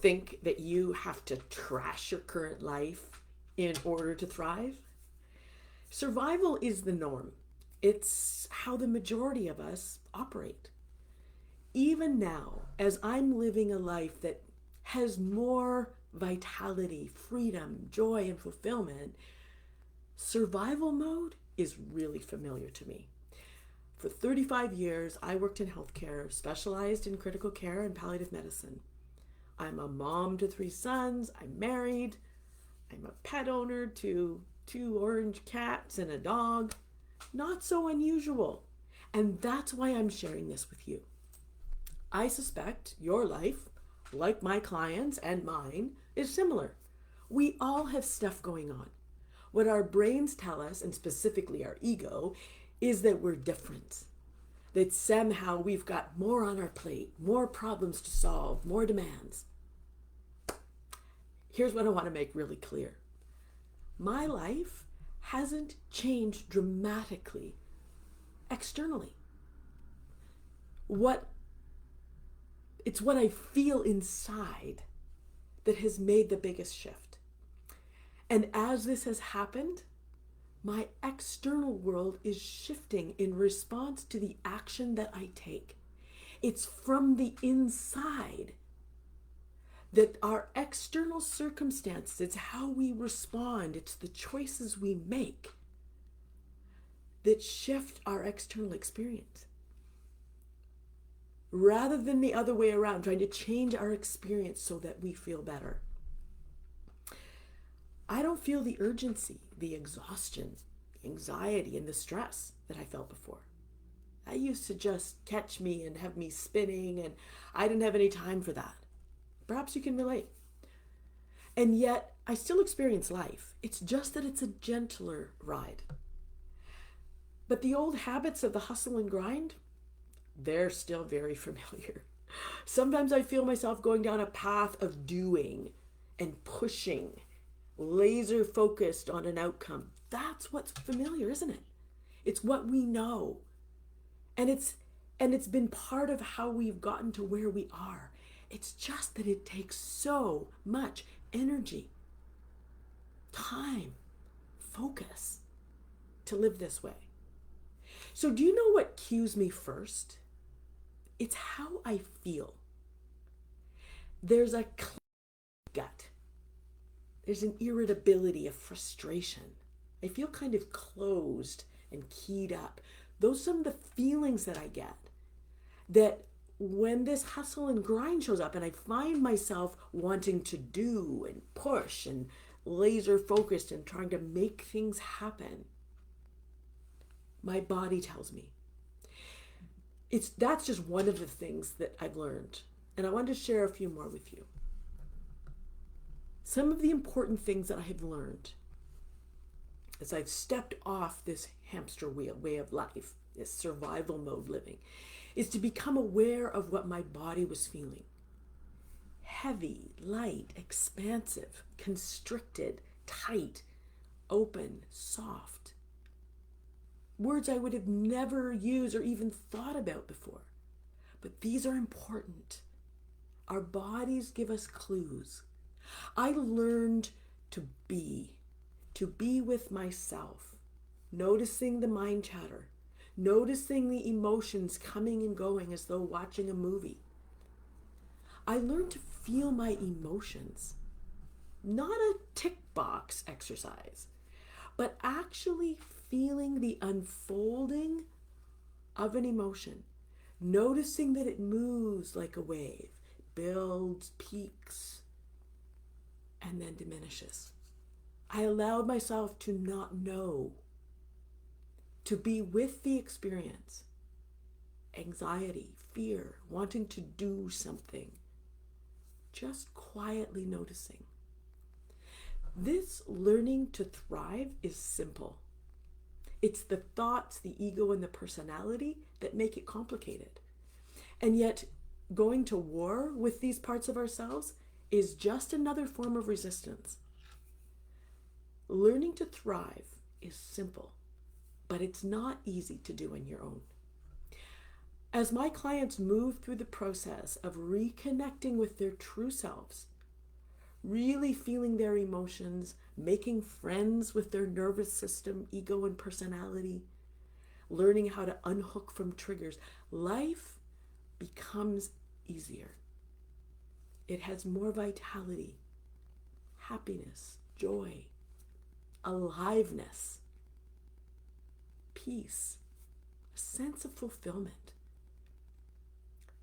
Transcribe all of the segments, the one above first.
think that you have to trash your current life in order to thrive. Survival is the norm. It's how the majority of us operate. Even now, as I'm living a life that has more vitality, freedom, joy, and fulfillment, survival mode is really familiar to me. For 35 years, I worked in healthcare, specialized in critical care and palliative medicine. I'm a mom to 3 sons, I'm married, I'm a pet owner to 2 orange cats and a dog. Not so unusual. And that's why I'm sharing this with you. I suspect your life, like my clients and mine, is similar. We all have stuff going on. What our brains tell us, and specifically our ego, is that we're different. That somehow we've got more on our plate, more problems to solve, more demands. Here's what I want to make really clear. My life hasn't changed dramatically externally. It's what I feel inside that has made the biggest shift. And as this has happened, my external world is shifting in response to the action that I take. It's from the inside that our external circumstances, it's how we respond, it's the choices we make that shift our external experience. Rather than the other way around, trying to change our experience so that we feel better. I don't feel the urgency, the exhaustion, the anxiety, and the stress that I felt before. That used to just catch me and have me spinning, and I didn't have any time for that. Perhaps you can relate. And yet, I still experience life. It's just that it's a gentler ride. But the old habits of the hustle and grind, they're still very familiar. Sometimes I feel myself going down a path of doing and pushing, laser focused on an outcome. That's what's familiar, isn't it? It's what we know. And it's been part of how we've gotten to where we are. It's just that it takes so much energy, time, focus to live this way. So do you know what cues me first? It's how I feel. There's a gut. There's an irritability, a frustration. I feel kind of closed and keyed up. Those are some of the feelings that I get. That when this hustle and grind shows up and I find myself wanting to do and push and laser focused and trying to make things happen, my body tells me. That's just one of the things that I've learned. And I wanted to share a few more with you. Some of the important things that I have learned as I've stepped off this hamster wheel way of life, this survival mode living, is to become aware of what my body was feeling. Heavy, light, expansive, constricted, tight, open, soft. Words I would have never used or even thought about before. But these are important. Our bodies give us clues. I learned to be with myself, noticing the mind chatter, noticing the emotions coming and going as though watching a movie. I learned to feel my emotions, not a tick box exercise, but actually feeling the unfolding of an emotion, noticing that it moves like a wave, builds, peaks, and then diminishes. I allowed myself to not know, to be with the experience. Anxiety, fear, wanting to do something. Just quietly noticing. This learning to thrive is simple. It's the thoughts, the ego, and the personality that make it complicated. And yet, going to war with these parts of ourselves is just another form of resistance. Learning to thrive is simple, but it's not easy to do on your own. As my clients move through the process of reconnecting with their true selves, really feeling their emotions, making friends with their nervous system, ego, and personality, learning how to unhook from triggers, life becomes easier. It has more vitality, happiness, joy, aliveness, peace, a sense of fulfillment.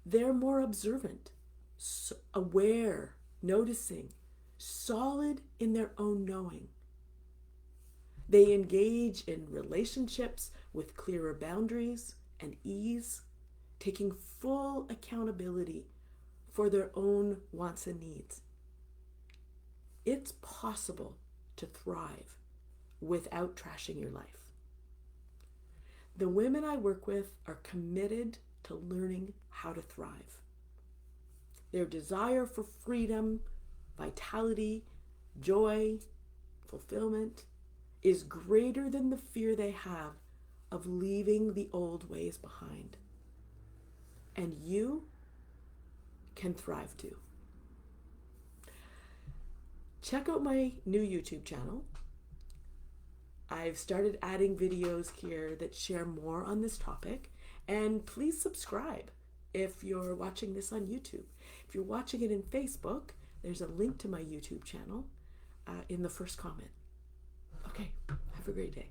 They're more observant, aware, noticing, solid in their own knowing. They engage in relationships with clearer boundaries and ease, taking full accountability for their own wants and needs. It's possible to thrive without trashing your life. The women I work with are committed to learning how to thrive. Their desire for freedom, vitality, joy, fulfillment is greater than the fear they have of leaving the old ways behind. And you can thrive too. Check out my new YouTube channel. I've started adding videos here that share more on this topic, and please subscribe if you're watching this on YouTube. If you're watching it in Facebook, there's a link to my YouTube channel in the first comment. Okay, have a great day.